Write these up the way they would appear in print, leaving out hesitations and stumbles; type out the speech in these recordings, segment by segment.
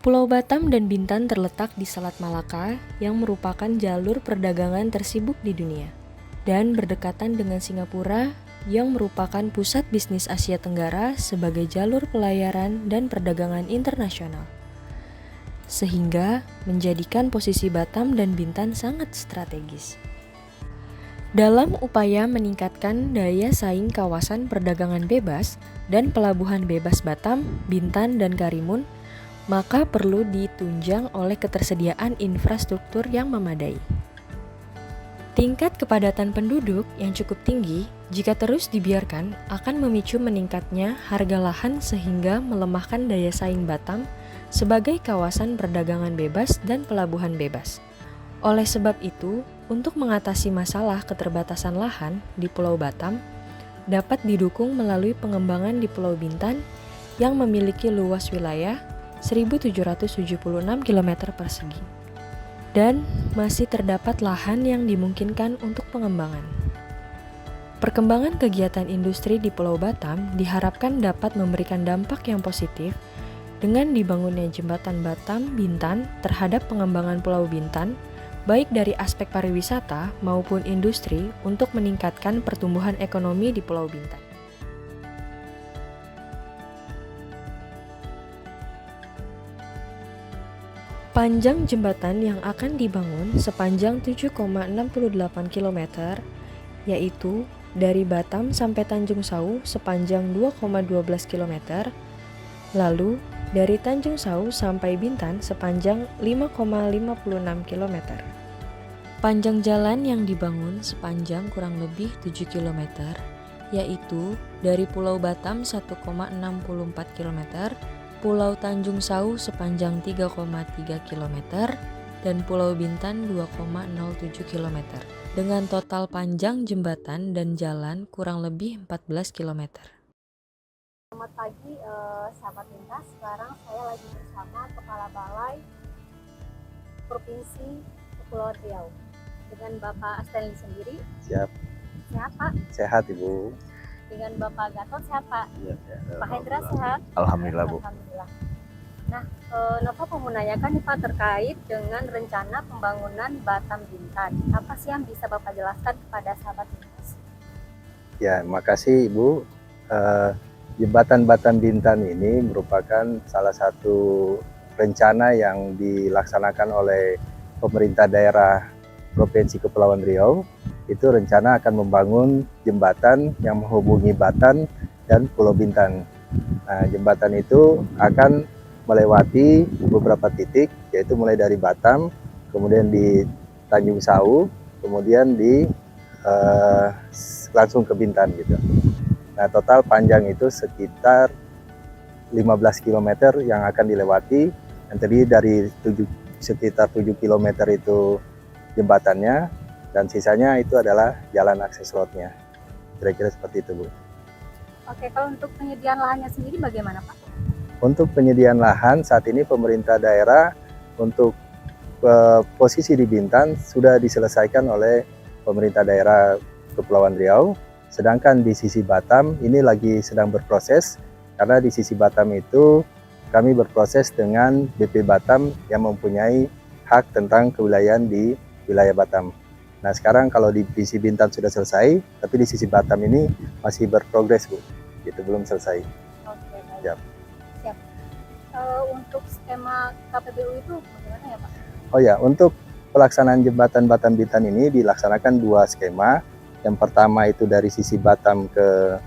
Pulau Batam dan Bintan terletak di Selat Malaka yang merupakan jalur perdagangan tersibuk di dunia dan berdekatan dengan Singapura yang merupakan pusat bisnis Asia Tenggara sebagai jalur pelayaran dan perdagangan internasional. Sehingga menjadikan posisi Batam dan Bintan sangat strategis. Dalam upaya meningkatkan daya saing kawasan perdagangan bebas dan pelabuhan bebas Batam, Bintan, dan Karimun, maka perlu ditunjang oleh ketersediaan infrastruktur yang memadai. Tingkat kepadatan penduduk yang cukup tinggi jika terus dibiarkan akan memicu meningkatnya harga lahan sehingga melemahkan daya saing Batam sebagai kawasan perdagangan bebas dan pelabuhan bebas. Oleh sebab itu, untuk mengatasi masalah keterbatasan lahan di Pulau Batam dapat didukung melalui pengembangan di Pulau Bintan yang memiliki luas wilayah 1.776 km persegi. Dan masih terdapat lahan yang dimungkinkan untuk pengembangan. Perkembangan kegiatan industri di Pulau Batam diharapkan dapat memberikan dampak yang positif dengan dibangunnya jembatan Batam-Bintan terhadap pengembangan Pulau Bintan, baik dari aspek pariwisata maupun industri untuk meningkatkan pertumbuhan ekonomi di Pulau Bintan. Panjang jembatan yang akan dibangun sepanjang 7,68 km, yaitu dari Batam sampai Tanjung Sau sepanjang 2,12 km, lalu dari Tanjung Sau sampai Bintan sepanjang 5,56 km. Panjang jalan yang dibangun sepanjang kurang lebih 7 km, yaitu dari Pulau Batam 1,64 km, Pulau Tanjung Sau sepanjang 3,3 km, dan Pulau Bintan 2,07 km, dengan total panjang jembatan dan jalan kurang lebih 14 km. Selamat pagi sahabat lintas, sekarang saya lagi bersama Kepala Balai Provinsi Kepulauan Riau dengan Bapak Stanley sendiri. Siap. Sehat Pak? Sehat Ibu. Dengan Bapak Gatot sehat Pak? Ya, Pak Hendra sehat? Alhamdulillah Bu. Alhamdulillah. Nah, Nova mau menanyakan nih Pak terkait dengan rencana pembangunan Batam Bintan. Apa sih yang bisa Bapak jelaskan kepada sahabat lintas? Ya, makasih Ibu. Jembatan Batam Bintan ini merupakan salah satu rencana yang dilaksanakan oleh pemerintah daerah Provinsi Kepulauan Riau. Itu rencana akan membangun jembatan yang menghubungi Batam dan Pulau Bintan. Nah, jembatan itu akan melewati beberapa titik, yaitu mulai dari Batam, kemudian di Tanjung Sau, kemudian di langsung ke Bintan gitu. Nah, total panjang itu sekitar 15 km yang akan dilewati. Yang terdiri dari sekitar 7 km itu jembatannya, dan sisanya itu adalah jalan akses roadnya. Kira-kira seperti itu Bu. Oke, kalau untuk penyediaan lahannya sendiri bagaimana Pak? Untuk penyediaan lahan saat ini pemerintah daerah untuk posisi di Bintan sudah diselesaikan oleh pemerintah daerah Kepulauan Riau. Sedangkan di sisi Batam ini lagi sedang berproses, karena di sisi Batam itu kami berproses dengan BP Batam yang mempunyai hak tentang kewilayahan di wilayah Batam. Nah, sekarang kalau di sisi Bintan sudah selesai, tapi di sisi Batam ini masih berprogres Bu, itu belum selesai. Oke, baik. Siap. Siap. Untuk skema KPBU itu bagaimana ya Pak? Oh ya, untuk pelaksanaan jembatan Batam Bintan ini dilaksanakan dua skema. Yang pertama itu dari sisi Batam ke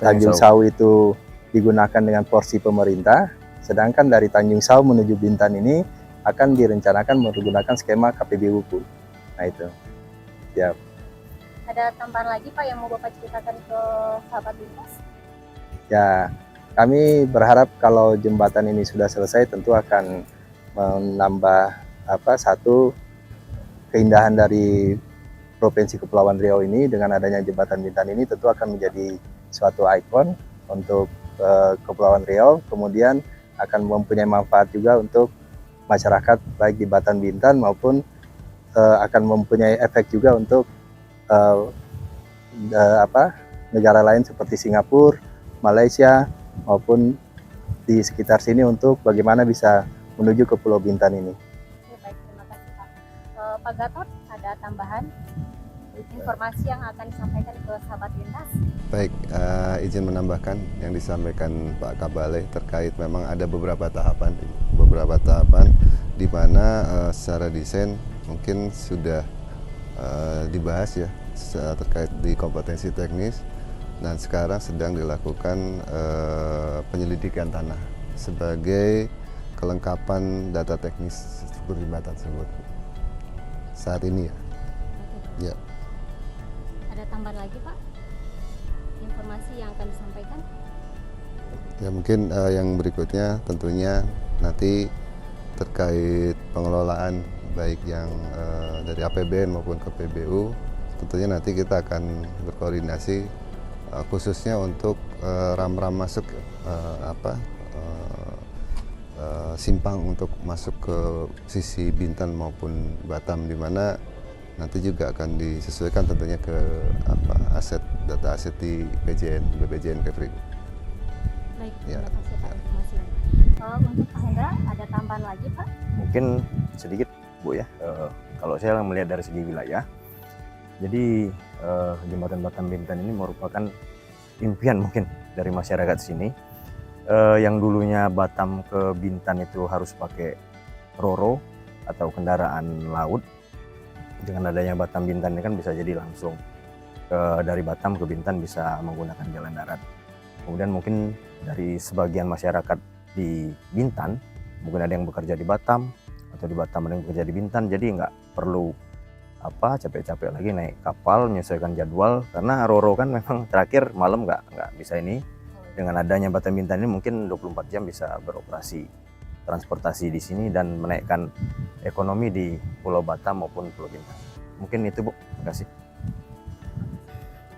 Tanjung Sau itu digunakan dengan porsi pemerintah, sedangkan dari Tanjung Sau menuju Bintan ini akan direncanakan menggunakan skema KPBU Bu. Nah itu, siap. Ada tambahan lagi Pak yang mau Bapak ceritakan ke sahabat lintas? Ya, kami berharap kalau jembatan ini sudah selesai tentu akan menambah satu keindahan dari Provinsi Kepulauan Riau ini. Dengan adanya jembatan Bintan ini tentu akan menjadi suatu ikon untuk Kepulauan Riau, kemudian akan mempunyai manfaat juga untuk masyarakat baik di Batam Bintan maupun akan mempunyai efek juga untuk negara lain seperti Singapura, Malaysia maupun di sekitar sini untuk bagaimana bisa menuju ke Pulau Bintan ini. Oke, baik, terima kasih Pak. Pak Gatot, ada tambahan informasi yang akan disampaikan ke sahabat lintas? Baik, izin menambahkan yang disampaikan Pak Kabale terkait memang ada beberapa tahapan di mana secara desain mungkin sudah dibahas ya terkait di kompetensi teknis, dan sekarang sedang dilakukan penyelidikan tanah sebagai kelengkapan data teknis struktur jembatan tersebut saat ini ya. Ya. Ada tambahan lagi Pak? Informasi yang akan disampaikan? Ya mungkin yang berikutnya tentunya nanti terkait pengelolaan baik yang dari APBN maupun ke PBU, tentunya nanti kita akan berkoordinasi khususnya untuk ram-ram masuk simpang untuk masuk ke sisi Bintan maupun Batam, di mana nanti juga akan disesuaikan tentunya ke data aset di BPJN Kepri. Baik, Ya. terima kasih Pak informasinya. Untuk Pak Hendra, ada tambahan lagi Pak? Mungkin sedikit Bu ya, kalau saya melihat dari segi wilayah, jadi jembatan Batam Bintan ini merupakan impian mungkin dari masyarakat sini. Yang dulunya Batam ke Bintan itu harus pakai roro atau kendaraan laut. Dengan adanya Batam Bintan ini kan bisa jadi langsung dari Batam ke Bintan bisa menggunakan jalan darat. Kemudian mungkin dari sebagian masyarakat di Bintan, mungkin ada yang bekerja di Batam atau di Batam ada yang bekerja di Bintan, jadi nggak perlu capek-capek lagi naik kapal menyesuaikan jadwal, karena roro kan memang terakhir malam nggak bisa ini. Dengan adanya Batam Bintan ini mungkin 24 jam bisa beroperasi transportasi di sini dan menaikkan ekonomi di Pulau Batam maupun Pulau Bintan. Mungkin itu Bu, terima kasih.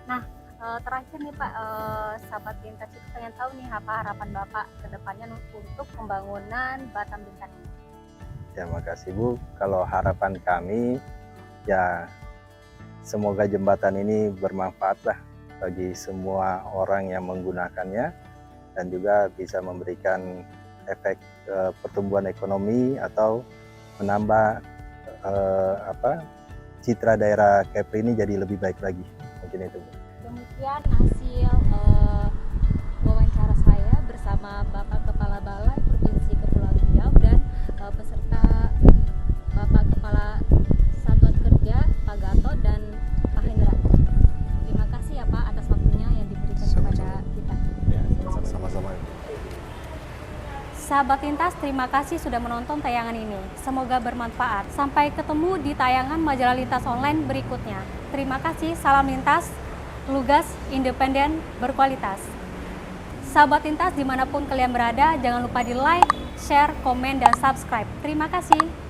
Nah, terakhir nih Pak, sahabat lintas itu pengen tahu nih apa harapan Bapak ke depannya untuk pembangunan Batam Bintan ini. Ya, makasih Bu. Kalau harapan kami ya semoga jembatan ini bermanfaat lah bagi semua orang yang menggunakannya dan juga bisa memberikan efek pertumbuhan ekonomi atau menambah citra daerah Kepri ini jadi lebih baik lagi. Mungkin itu Bu. Demikian hasil wawancara saya bersama Bapak Kepala Balai Provinsi Kepulauan Riau dan beserta Bapak Kepala Satuan Kerja Pak Gatot dan Pak Hendra. Terima kasih ya Pak atas waktunya yang diberikan kepada kita. Ya, sama-sama. Sahabat Lintas, terima kasih sudah menonton tayangan ini. Semoga bermanfaat. Sampai ketemu di tayangan Majalah Lintas Online berikutnya. Terima kasih, salam lintas, lugas, independen, berkualitas. Sahabat Lintas, dimanapun kalian berada, jangan lupa di like, share, komen, dan subscribe. Terima kasih.